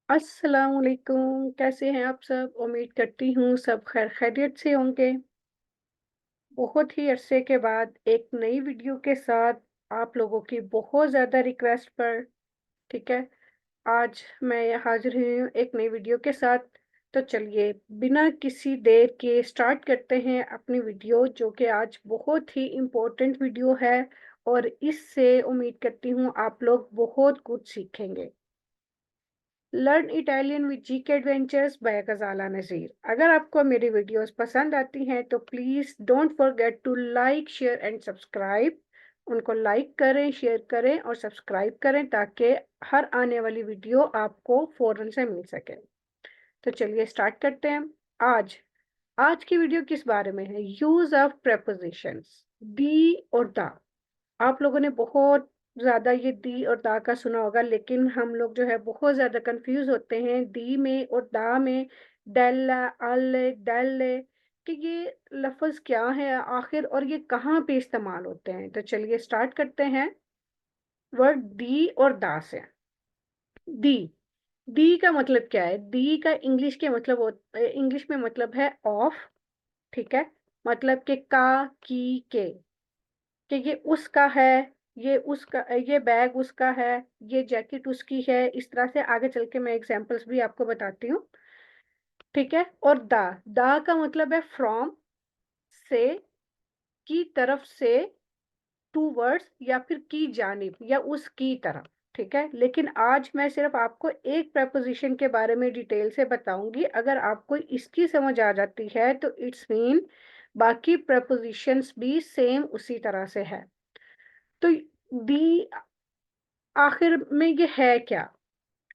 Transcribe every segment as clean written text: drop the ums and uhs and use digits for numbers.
अस्सलाम वालेकुम। कैसे हैं आप सब? उम्मीद करती हूँ सब खैर खैरियत से होंगे। बहुत ही अरसे के बाद एक नई वीडियो के साथ आप लोगों की बहुत ज़्यादा रिक्वेस्ट पर, ठीक है, आज मैं हाजिर हुई हूँ एक नई वीडियो के साथ। तो चलिए बिना किसी देर के स्टार्ट करते हैं अपनी वीडियो, जो कि आज बहुत ही इम्पोर्टेंट वीडियो है और इससे उम्मीद करती हूँ आप लोग बहुत कुछ सीखेंगे। Learn Italian with GK adventures by Ghazala Nazir. अगर आपको मेरी वीडियोस पसंद आती हैं तो please don't forget to like share and subscribe. उनको लाइक करें, शेयर करें और सब्सक्राइब करें ताकि हर आने वाली वीडियो आपको फ़ौरन से मिल सके। तो चलिए स्टार्ट करते हैं। आज आज की वीडियो किस बारे में है? यूज़ ऑफ प्रेपोजिशंस दी और द। आप लोगों ने बहुत ज़्यादा ये दी और दा का सुना होगा, लेकिन हम लोग जो है बहुत ज़्यादा कंफ्यूज होते हैं दी में और दा में। डेल, अल, डेल, कि ये लफ्ज़ क्या है आखिर और ये कहाँ पे इस्तेमाल होते हैं। तो चलिए स्टार्ट करते हैं वर्ड दी और दा से। दी दी का मतलब क्या है? दी का इंग्लिश में मतलब है ऑफ, ठीक है। मतलब कि का, की, के, कि ये उसका है, ये बैग उसका है, ये जैकेट उसकी है। इस तरह से आगे चल के मैं एग्जांपल्स भी आपको बताती हूँ, ठीक है। और दा दा का मतलब है फ्रॉम, से, की तरफ से, टूवर्ड्स या फिर की जानिब या उसकी तरफ, ठीक है। लेकिन आज मैं सिर्फ आपको एक प्रपोजिशन के बारे में डिटेल से बताऊंगी। अगर आपको इसकी समझ आ जाती है तो इट्स मीन बाकी प्रपोजिशंस भी सेम उसी तरह से है। तो दी आखिर में ये है क्या?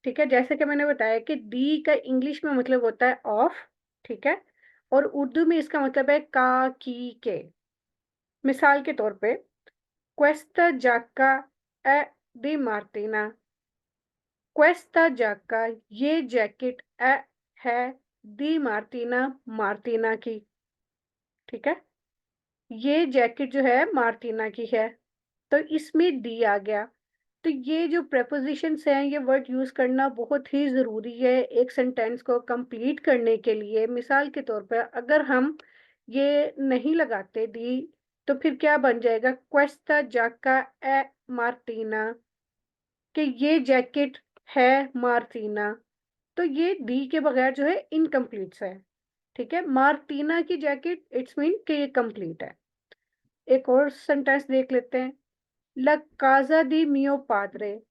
ठीक है, जैसे कि मैंने बताया कि दी का इंग्लिश में मतलब होता है ऑफ, ठीक है। और उर्दू में इसका मतलब है का, की, के। मिसाल के तौर पे क्वेस्टा जाका ए दी मार्टिना। क्वेस्टा जाका, ये जैकेट ए है दी मार्टिना, मार्टिना की, ठीक है। ये जैकेट जो है मार्टिना की है, तो इसमें दी आ गया। तो ये जो प्रेपोजिशंस हैं ये वर्ड यूज करना बहुत ही जरूरी है एक सेंटेंस को कंप्लीट करने के लिए। मिसाल के तौर पर अगर हम ये नहीं लगाते दी, तो फिर क्या बन जाएगा? क्वेस्टा जाका ए मार्टिना, कि ये जैकेट है मार्टिना। तो ये दी के बगैर जो है इनकम्प्लीट है, ठीक है। मार्टिना की जैकेट, इट्स मीन कि ये कंप्लीट है। एक और सेंटेंस देख लेते हैं। ला काजा दी मियो पाद्रे,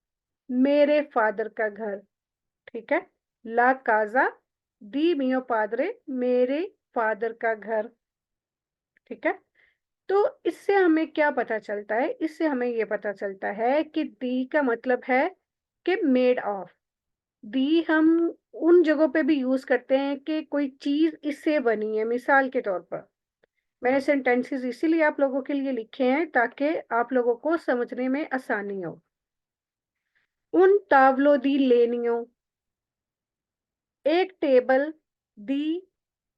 मेरे फादर का घर, ठीक है। ला काजा दी मियो पाद्रे, मेरे फादर का घर, ठीक है। तो इससे हमें क्या पता चलता है? इससे हमें ये पता चलता है कि दी का मतलब है कि मेड ऑफ। दी हम उन जगहों पे भी यूज करते हैं कि कोई चीज इससे बनी है। मिसाल के तौर पर मैंने सेंटेंसेस इसीलिए आप लोगों के लिए लिखे हैं ताकि आप लोगों को समझने में आसानी हो। उन तावलों दी लेनियो, एक टेबल दी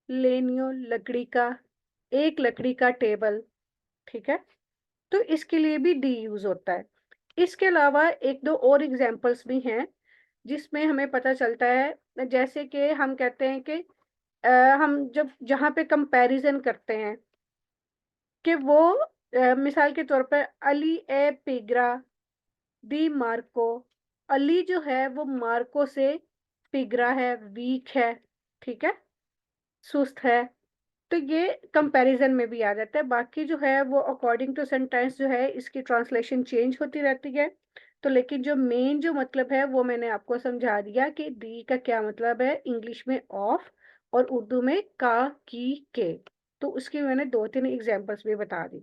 लेनियो, लकड़ी का, एक लकड़ी का टेबल, ठीक है। तो इसके लिए भी डी यूज होता है। इसके अलावा एक दो और एग्जांपल्स भी हैं जिसमें हमें पता चलता है। जैसे कि हम कहते हैं कि हम जब जहाँ पे कंपैरिजन करते हैं कि वो मिसाल के तौर पर अली ए पिगरा दी मार्को। अली जो है वो मार्को से पिगरा है, वीक है, ठीक है, सुस्त है। तो ये कंपैरिजन में भी आ जाता है। बाकी जो है वो अकॉर्डिंग टू सेंटेंस जो है इसकी ट्रांसलेशन चेंज होती रहती है। तो लेकिन जो मेन जो मतलब है वो मैंने आपको समझा दिया कि दी का क्या मतलब है इंग्लिश में ऑफ और उर्दू में का, की, के। तो उसकी मैंने दो तीन एग्जांपल्स भी बता दी,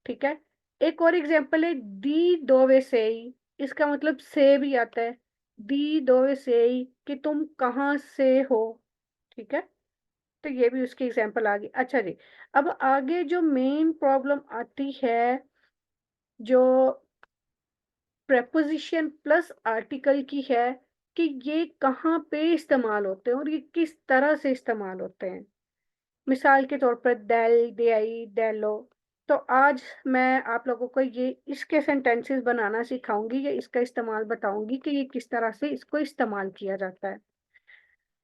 ठीक है। एक और एग्जांपल है दी दोवे सेई। इसका मतलब से भी आता है। दी दोवे सेई कि तुम कहाँ से हो, ठीक है। तो ये भी उसकी एग्जांपल आ गई। अच्छा जी, अब आगे जो मेन प्रॉब्लम आती है, जो प्रेपोजिशन प्लस आर्टिकल की है, कि ये कहाँ पे इस्तेमाल होते हैं और ये किस तरह से इस्तेमाल होते हैं। मिसाल के तौर पर डेल, डेई, डेलो। तो आज मैं आप लोगों को ये इसके सेंटेंसेस बनाना सिखाऊंगी, या इसका इस्तेमाल बताऊंगी कि ये किस तरह से इसको इस्तेमाल किया जाता है।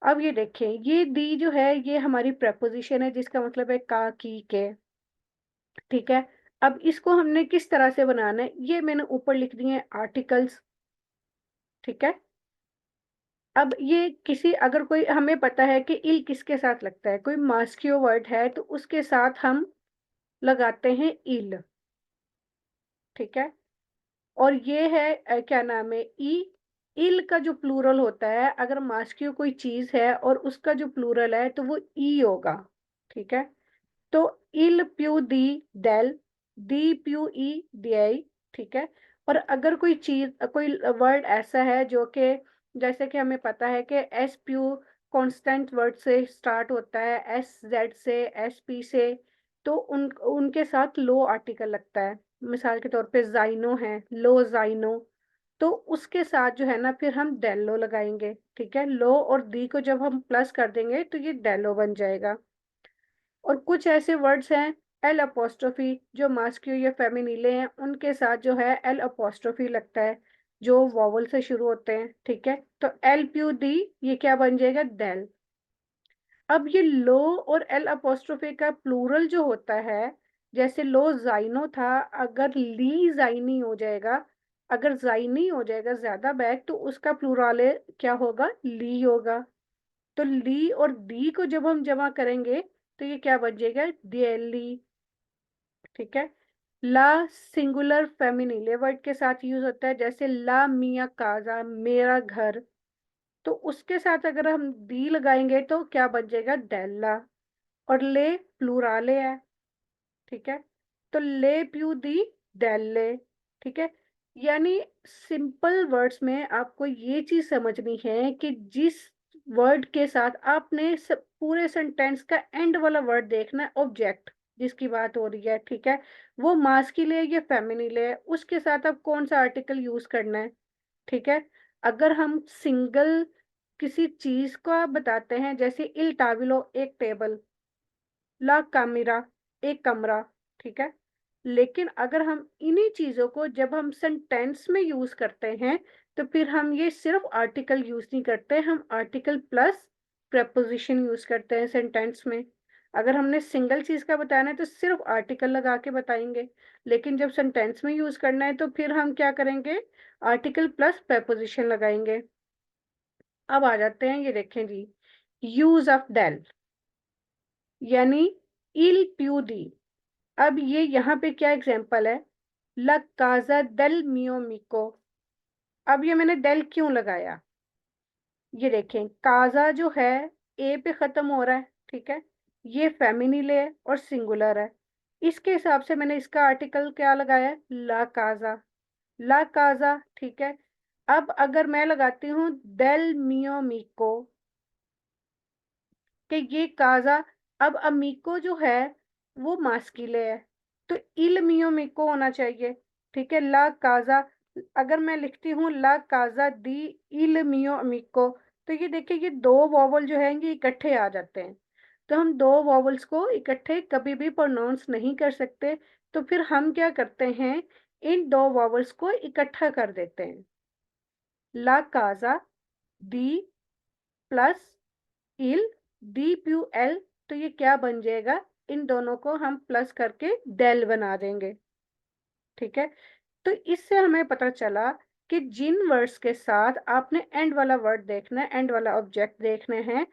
अब ये देखें, ये दी जो है ये हमारी प्रेपोजिशन है, जिसका मतलब है का, की, के। ठीक है। अब इसको हमने किस तरह से बनाना है, ये मैंने ऊपर लिख दिए हैं आर्टिकल्स। ठीक है। अब ये किसी, अगर कोई, हमें पता है कि इल किसके साथ लगता है, कोई मास्क्यो वर्ड है तो उसके साथ हम लगाते हैं इल। ठीक है। और ये है क्या नाम है, ई। इल का जो प्लूरल होता है, अगर मास्क्यो कोई चीज है और उसका जो प्लूरल है तो वो ई होगा। ठीक है। तो इल प्यू दी डेल, दी प्यू ई दियाई। ठीक है। और अगर कोई चीज, कोई वर्ड ऐसा है जो कि, जैसे कि हमें पता है कि एस प्यू कॉन्स्टेंट वर्ड से स्टार्ट होता है, एस जेड से, एस पी से, तो उनके साथ लो आर्टिकल लगता है। मिसाल के तौर पे जाइनो है, लो जाइनो, तो उसके साथ जो है ना फिर हम डेलो लगाएंगे। ठीक है। लो और दी को जब हम प्लस कर देंगे तो ये डेलो बन जाएगा। और कुछ ऐसे वर्ड्स हैं एल अपोस्ट्रोफी, जो मास्क्यू या फेमिनिले हैं, उनके साथ जो है एल अपोस्ट्रोफी लगता है, जो वॉवल से शुरू होते हैं। ठीक है। तो एल प्यू दी, ये क्या बन जाएगा, डेल। अब ये लो और एल अपोस्ट्रोफी का प्लूरल जो होता है, जैसे लो जाइनो था, अगर ली जाइनी हो जाएगा, अगर जाइनी हो जाएगा ज्यादा बैग, तो उसका प्लूरल क्या होगा, ली होगा। तो ली और दी को जब हम जमा करेंगे तो ये क्या बन जाएगा, दियली। ठीक है। ला सिंगुलर फेमिनिले वर्ड के साथ यूज होता है, जैसे ला मिया काजा, मेरा घर। तो उसके साथ अगर हम दी लगाएंगे तो क्या बन जाएगा, डेला। और ले प्लूराले है। ठीक है। तो ले प्यू दी डेले। ठीक है। यानी सिंपल वर्ड्स में आपको ये चीज समझनी है कि जिस वर्ड के साथ आपने पूरे सेंटेंस का एंड वाला वर्ड देखना है, ऑब्जेक्ट जिसकी बात हो रही है, ठीक है, वो मास्किल है या फेमिनिल है, उसके साथ आप कौन सा आर्टिकल यूज करना है। ठीक है। अगर हम सिंगल किसी चीज का बताते हैं, जैसे इल टाविलो एक टेबल, ला कामिरा एक कमरा। ठीक है। लेकिन अगर हम इन्हीं चीजों को जब हम सेंटेंस में यूज करते हैं, तो फिर हम ये सिर्फ आर्टिकल यूज नहीं करते, हम आर्टिकल प्लस प्रेपोजिशन यूज करते हैं सेंटेंस में। अगर हमने सिंगल चीज का बताना है तो सिर्फ आर्टिकल लगा के बताएंगे, लेकिन जब सेंटेंस में यूज करना है तो फिर हम क्या करेंगे, आर्टिकल प्लस प्रेपोजिशन लगाएंगे। अब आ जाते हैं, ये देखें जी, यूज ऑफ डेल, यानी इल प्यू दी। अब ये यहाँ पे क्या एग्जाम्पल है, ला काजा डेल मियो मिको। अब ये मैंने डेल क्यों लगाया, ये देखें, काजा जो है ए पे खत्म हो रहा है। ठीक है। ये फेमिनिल है और सिंगुलर है, इसके हिसाब से मैंने इसका आर्टिकल क्या लगाया है, ला काजा। ला काजा। ठीक है। अब अगर मैं लगाती हूँ डेल मियो मिको, कि ये काजा, अब अमीको जो है वो मास्किले है, तो इल मियो मिको होना चाहिए। ठीक है। ला काजा, अगर मैं लिखती हूँ ला काजा दी इल मियो अमीको, तो ये देखिए, ये दो वॉवल जो है ये इकट्ठे आ जाते हैं। तो हम दो वॉवल्स को इकट्ठे कभी भी प्रोनाउंस नहीं कर सकते, तो फिर हम क्या करते हैं, इन दो वॉवल्स को इकट्ठा कर देते हैं। ला काजा दी प्लस इल, डी प्यू एल, तो ये क्या बन जाएगा, इन दोनों को हम प्लस करके डेल बना देंगे। ठीक है। तो इससे हमें पता चला कि जिन वर्ड्स के साथ आपने एंड वाला वर्ड देखना है, एंड वाला ऑब्जेक्ट देखने हैं,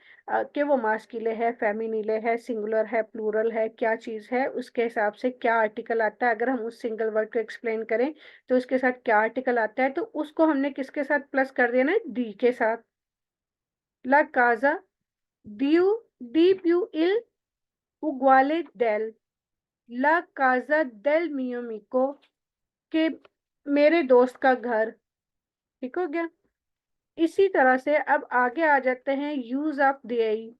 कि वो मास्किले है, फेमिनिले है, सिंगुलर है, प्लूरल है, क्या चीज है, उसके हिसाब से क्या आर्टिकल आता है। अगर हम उस सिंगल वर्ड को एक्सप्लेन करें तो उसके साथ क्या आर्टिकल आता है, तो उसको हमने किसके साथ प्लस कर देना है, दी के साथ। ला काजा दियो, दी प्यू इल उग्वाले डेल, ला काजा डेल मियो मिको, के मेरे दोस्त का घर। ठीक हो गया। इसी तरह से अब आगे आ जाते हैं यूज ऑफ देई।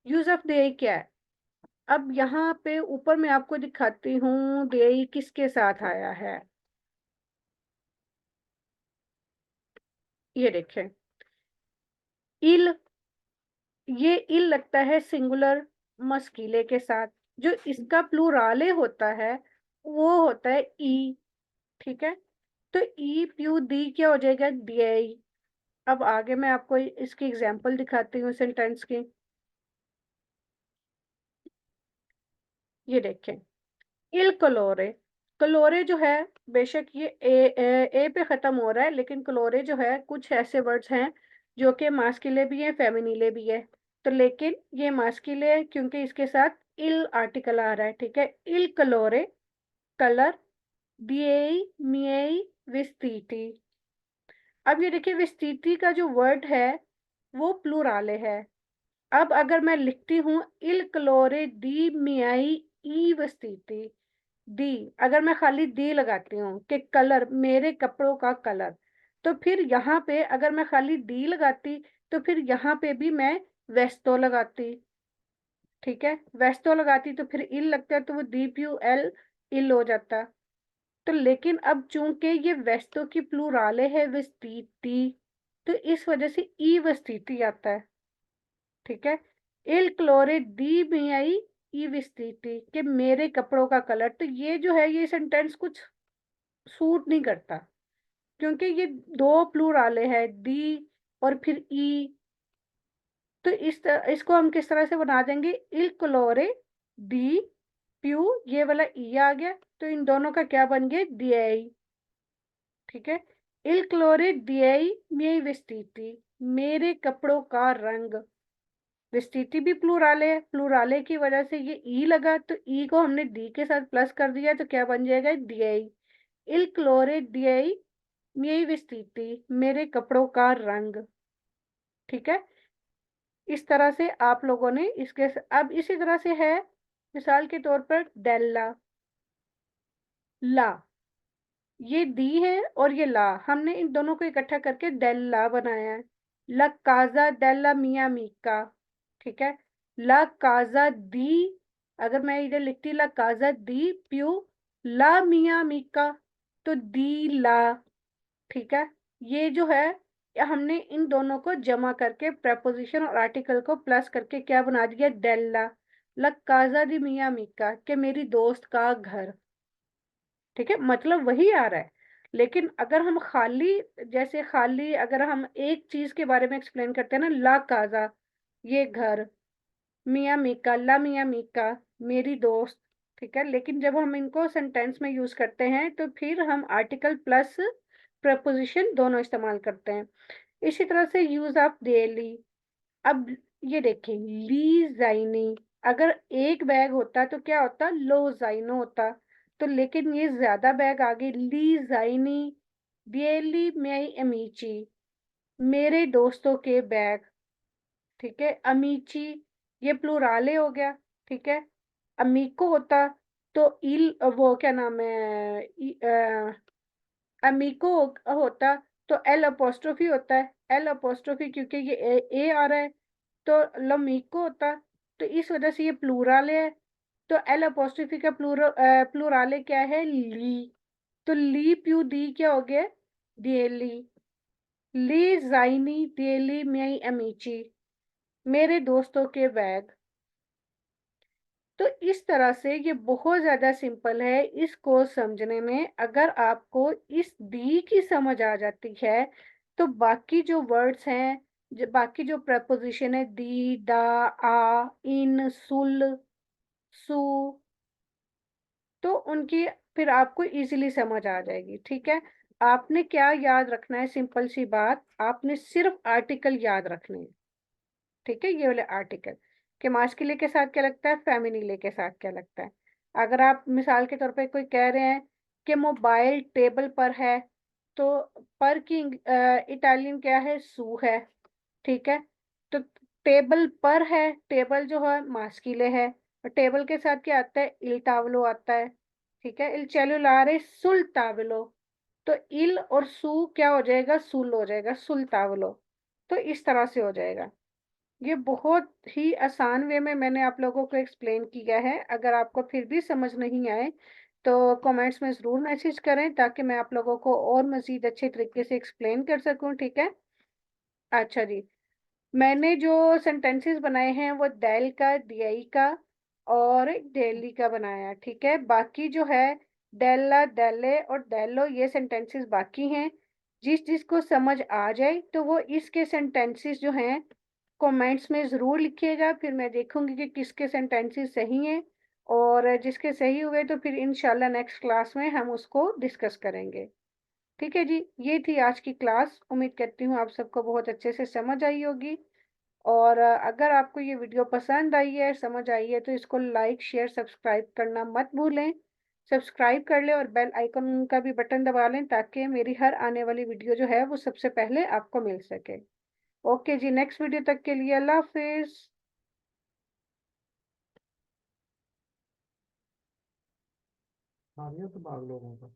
यूज ऑफ देई क्या है, अब यहाँ पे ऊपर मैं आपको दिखाती हूँ देई किसके साथ आया है। ये देखें, इल, ये इल लगता है सिंगुलर मस्कीले के साथ। जो इसका प्लूराले होता है वो होता है ई। ठीक है, तो ई प्यू दी क्या हो जाएगा, डीआई। अब आगे मैं आपको इसकी एग्जांपल दिखाती हूँ सेंटेंस की। ये देखें, इल कलोरे। कलोरे जो है, बेशक ये ए पे खत्म हो रहा है, लेकिन कलोरे जो है कुछ ऐसे वर्ड्स हैं जो कि मास्किले भी है, फेमिनिले भी है। तो लेकिन ये मास्किले है क्योंकि इसके साथ इल आर्टिकल आ रहा है। ठीक है, इल कलोरे, कलर, दिएई मिएई विस्तीटी। अब ये देखिए, विस्तीटी का जो वर्ड है वो प्लूराले है। अब अगर मैं लिखती हूँ इल क्लोरे दी मियाई ई वस्तीति, दी, अगर मैं खाली दी लगाती हूँ कि कलर, मेरे कपड़ों का कलर, तो फिर यहाँ पे अगर मैं खाली दी लगाती तो फिर यहाँ पे भी मैं वेस्तो लगाती। ठीक है, वेस्तो लगाती तो फिर इल लगता तो वो दीप यू एल, इल हो जाता। तो लेकिन अब चूंकि ये वेस्तो की प्लूराले है वस्तीति, तो इस वजह से ई वस्तीति आता है। ठीक है, इल क्लोरे दी मियाई ई विस्तीति, कि मेरे कपड़ों का कलर। तो ये जो है ये सेंटेंस कुछ सूट नहीं करता, क्योंकि ये दो प्लूराले हैं, दी और फिर ई। तो इसको हम किस तरह से बना देंगे, इल क्लोरे दी प्यू, ये वाला ई आ गया, तो इन दोनों का क्या बन गया, डीआई। ठीक है, इल क्लोरे डीआई मियाई विस्तीति, मेरे कपड़ों का रंग। विस्तृति भी प्लूराले है, प्लूराले की वजह से ये ई लगा, तो ई को हमने डी के साथ प्लस कर दिया, तो क्या बन जाएगा, डीआई। इल क्लोरे डीआई मियाई विस्तृति, मेरे कपड़ों का रंग। ठीक है, इस तरह से आप लोगों ने इसके अब इसी तरह से है, मिसाल के तौर पर डेल्ला, ला, ये दी है और ये ला, हमने इन दोनों को इकट्ठा करके डेल्ला बनाया है। ला काजा डेल्ला मिया मीका। ठीक है, ला काजा दी, अगर मैं इधर लिखती ला काजा दी प्यू ला मिया मीका, तो दी ला। ठीक है, ये जो है, हमने इन दोनों को जमा करके प्रेपोजिशन और आर्टिकल को प्लस करके क्या बना दिया, डेल्ला। ला काजा दी मिया मीका, के मेरी दोस्त का घर। ठीक है, मतलब वही आ रहा है। लेकिन अगर हम खाली, जैसे खाली अगर हम एक चीज के बारे में एक्सप्लेन करते हैं ना, ला काजा, ये घर, मिया मीका, ला मिया मीका, मेरी दोस्त। ठीक है, लेकिन जब हम इनको सेंटेंस में यूज करते हैं तो फिर हम आर्टिकल प्लस प्रपोजिशन दोनों इस्तेमाल करते हैं। इसी तरह से यूज ऑफ डेली। अब ये देखें, ली जाइनी, अगर एक बैग होता तो क्या होता, लो जाइनो होता। तो लेकिन ये ज्यादा बैग आ गए, ली जाइनी डेली में अमीची, मेरे दोस्तों के बैग। ठीक है, अमीची, ये प्लूराले हो गया। ठीक है, अमीको होता तो इल, वो क्या नाम है, अमीको होता तो एल अपोस्ट्रोफी होता है, एल अपोस्ट्रोफी क्योंकि ये ए आ रहा है, तो लमीको होता। तो इस वजह से ये प्लूराले है, तो एल अपोस्ट्रोफी का प्लूराले क्या है, ली। तो ली प्यू दी क्या हो गया, दिएली। ली जाइनी दिएली मियाई अमीची, मेरे दोस्तों के बैग। तो इस तरह से ये बहुत ज्यादा सिंपल है, इसको समझने में अगर आपको इस दी की समझ आ जाती है, तो बाकी जो वर्ड्स हैं, जो बाकी जो प्रपोजिशन है, दी, दा, आ, इन, सुल, सु, तो उनकी फिर आपको इजीली समझ आ जाएगी। ठीक है, आपने क्या याद रखना है, सिंपल सी बात, आपने सिर्फ आर्टिकल याद रखने हैं। ठीक है, ये वाले आर्टिकल के मास्कुलिन के साथ क्या लगता है, फेमिनिले के साथ क्या लगता है। अगर आप मिसाल के तौर पे कोई कह रहे हैं कि मोबाइल टेबल पर है, तो पर की इटालियन क्या है, सू है। ठीक है, तो टेबल पर है, टेबल जो है मास्किले है, और टेबल के साथ क्या आता है, इल टावलो आता है। ठीक है, इल सेलुलारे सुल टावलो, तो इल और सू क्या हो जाएगा, सुल हो जाएगा, सुल टावलो। तो इस तरह से हो जाएगा। ये बहुत ही आसान वे में मैंने आप लोगों को एक्सप्लेन किया है। अगर आपको फिर भी समझ नहीं आए तो कमेंट्स में ज़रूर मैसेज करें, ताकि मैं आप लोगों को और मज़ीद अच्छे तरीके से एक्सप्लेन कर सकूं। ठीक है, अच्छा जी, मैंने जो सेंटेंसेस बनाए हैं वो दैल का, दियाई का, और एक डेली का बनाया, ठीक है। बाकी जो है डेला, डेले और डेलो, ये सेंटेंसेस बाकी हैं। जिस जिसको समझ आ जाए तो वो इसके सेंटेंसेस जो हैं कमेंट्स में ज़रूर लिखिएगा, फिर मैं देखूंगी कि किसके सेंटेंसेस सही हैं। और जिसके सही हुए तो फिर इंशाल्लाह नेक्स्ट क्लास में हम उसको डिस्कस करेंगे। ठीक है जी, ये थी आज की क्लास। उम्मीद करती हूँ आप सबको बहुत अच्छे से समझ आई होगी। और अगर आपको ये वीडियो पसंद आई है, समझ आई है, तो इसको लाइक शेयर सब्सक्राइब करना मत भूलें। सब्सक्राइब कर लें और बेल आइकन का भी बटन दबा लें ताकि मेरी हर आने वाली वीडियो जो है वो सबसे पहले आपको मिल सके। ओके जी, नेक्स्ट वीडियो तक के लिए अल्लाह हाफिज। हाँ, ये तो भाग लोगों का।